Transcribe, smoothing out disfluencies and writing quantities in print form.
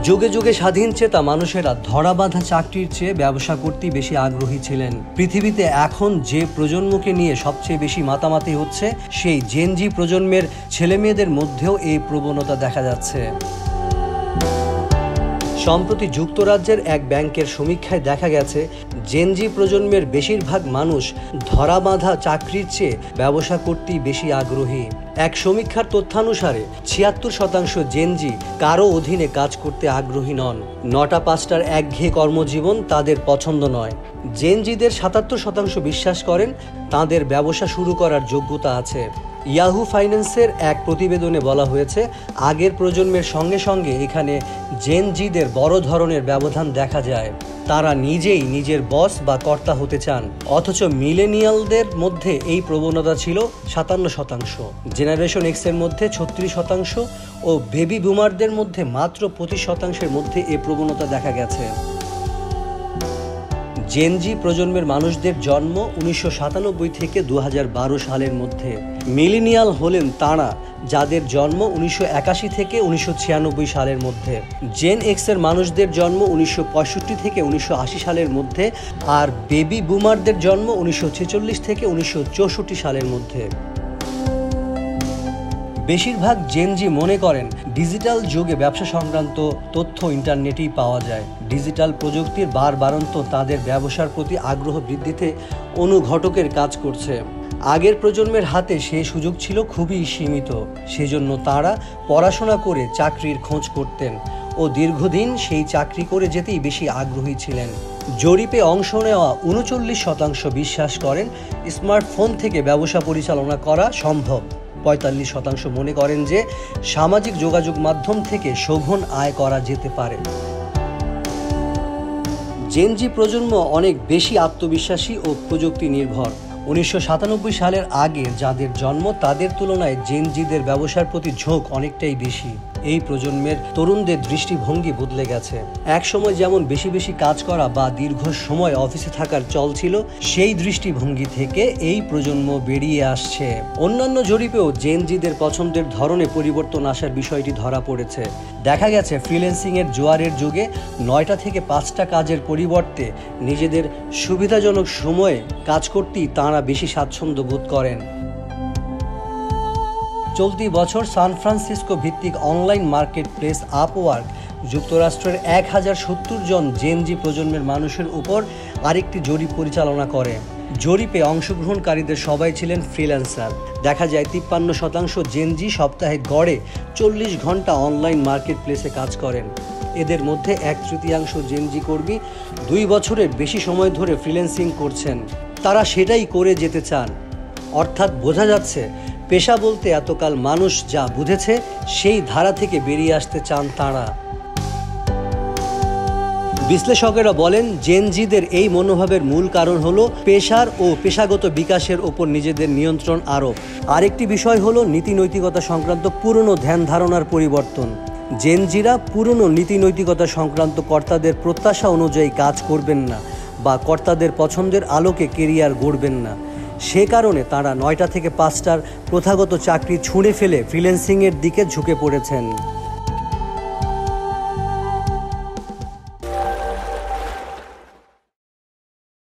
যুগে যুগে স্বাধীন চেতা মানুষেরা ধরাবাঁধা চাকরির চেয়ে ব্যবসা করতেই বেশি আগ্রহী ছিলেন। পৃথিবীতে এখন যে প্রজন্মকে নিয়ে সবচেয়ে বেশি মাতামাতি হচ্ছে, সেই জেনজি প্রজন্মের ছেলেমেয়েদের মধ্যেও এই প্রবণতা দেখা যাচ্ছে। সম্প্রতি যুক্তরাজ্যের এক ব্যাংকের সমীক্ষায় দেখা গেছে, জেনজি প্রজন্মের বেশিরভাগ মানুষ ধরাবাঁধা চাকরির চেয়ে ব্যবসা করতেই বেশি আগ্রহী। এক সমীক্ষার তথ্যানুসারে ৭৬% জেনজি কারো অধীনে কাজ করতে আগ্রহী নন। ৯টা-৫টার একঘেয়ে কর্মজীবন তাদের পছন্দ নয়। জেনজিদের ৭৭% বিশ্বাস করেন তাদের ব্যবসা শুরু করার যোগ্যতা আছে। ইয়াহু ফাইন্যান্সের এক প্রতিবেদনে বলা হয়েছে, আগের প্রজন্মের সঙ্গে সঙ্গে এখানে জেনজিদের বড় ধরনের ব্যবধান দেখা যায়। তারা নিজেই নিজের বস বা কর্তা হতে চান, অথচ মিলেনিয়ালদের মধ্যে এই প্রবণতা ছিল ৫৭%, জেনারেশন এক্সের মধ্যে ৩৬% ও বেবি বুমারদের মধ্যে মাত্র ২৫%-এর মধ্যে এই প্রবণতা দেখা গেছে। জেনজি প্রজন্মের মানুষদের জন্ম ১৯৯৭ থেকে ২০১২ সালের মধ্যে। মিলেনিয়াল হলেন তাঁরা যাদের জন্ম ১৯৮১ থেকে ১৯৯৬ সালের মধ্যে। জেন এক্সের মানুষদের জন্ম ১৯৬৫ থেকে ১৯৮০ সালের মধ্যে, আর বেবি বুমারদের জন্ম ১৯৪৬ থেকে ১৯৬৪ সালের মধ্যে। বেশিরভাগ জেনজি মনে করেন ডিজিটাল যুগে ব্যবসা সংক্রান্ত তথ্য ইন্টারনেটেই পাওয়া যায়। ডিজিটাল প্রযুক্তির বাড়ন্ত তাদের ব্যবসার প্রতি আগ্রহ বৃদ্ধিতে অনুঘটকের কাজ করছে। আগের প্রজন্মের হাতে সেই সুযোগ ছিল খুবই সীমিত, সেজন্য তারা পড়াশোনা করে চাকরির খোঁজ করতেন ও দীর্ঘদিন সেই চাকরি করে যেতেই বেশি আগ্রহী ছিলেন। জরিপে অংশ নেওয়া ৩৯% বিশ্বাস করেন স্মার্টফোন থেকে ব্যবসা পরিচালনা করা সম্ভব। ৪৫% মনে করেন যে সামাজিক যোগাযোগ মাধ্যম থেকে সঘন আয় করা যেতে পারে। জেনজি প্রজন্ম অনেক বেশি আত্মবিশ্বাসী ও প্রযুক্তি নির্ভর। ১৯৯৭ সালের আগে যাদের জন্ম তাদের তুলনায় জেনজিদের ব্যবসার প্রতি ঝোঁক অনেকটাই বেশি। এই প্রজন্মের তরুণদের দৃষ্টিভঙ্গি বদলে গেছে। এক সময় যেমন বেশি বেশি কাজ করা বা দীর্ঘ সময় অফিসে থাকার চল ছিল, সেই দৃষ্টিভঙ্গি থেকে এই প্রজন্ম বেরিয়ে আসছে। অন্যান্য জরিপেও জেনজিদের পছন্দের ধরনে পরিবর্তন আসার বিষয়টি ধরা পড়েছে। দেখা গেছে ফ্রিল্যান্সিংয়ের জোয়ারের যুগে ৯টা থেকে ৫টা কাজের পরিবর্তে নিজেদের সুবিধাজনক সময়ে কাজ করতেই তাঁরা বেশি স্বাচ্ছন্দ্য বোধ করেন। চলতি বছর সান ফ্রান্সিসকো ভিত্তিক অনলাইন মার্কেট প্লেস আপওয়ার্ক যুক্তরাষ্ট্রের ১০৭০ জন জেনজি প্রজন্মের মানুষের উপর আরেকটি জরিপ পরিচালনা করে। জরিপে অংশগ্রহণকারীদের সবাই ছিলেন ফ্রিল্যান্সার। দেখা যায় ৫৩% জেনজি সপ্তাহে গড়ে ৪০ ঘন্টা অনলাইন মার্কেট প্লেসে কাজ করেন। এদের মধ্যে ১/৩ জেনজি কর্মী ২ বছরের বেশি সময় ধরে ফ্রিল্যান্সিং করছেন। তারা সেটাই করে যেতে চান। অর্থাৎ বোঝা যাচ্ছে, পেশা বলতে এতকাল মানুষ যা বুঝেছে সেই ধারা থেকে বেরিয়ে আসতে চান তাঁরা। বিশ্লেষকেরা বলেন, জেনজিদের এই মনোভাবের মূল কারণ হলো পেশার ও পেশাগত বিকাশের ওপর নিজেদের নিয়ন্ত্রণ আরোপ। আরেকটি বিষয় হলো নীতি নৈতিকতা সংক্রান্ত পুরনো ধ্যান ধারণার পরিবর্তন। জেনজিরা পুরনো নীতি নৈতিকতা সংক্রান্ত কর্তাদের প্রত্যাশা অনুযায়ী কাজ করবেন না বা কর্তাদের পছন্দের আলোকে কেরিয়ার গড়বেন না। সে কারণে তাঁরা ৯টা থেকে ৫টার প্রথাগত চাকরি ছুঁড়ে ফেলে ফ্রিল্যান্সিংয়ের দিকে ঝুঁকে পড়েছেন।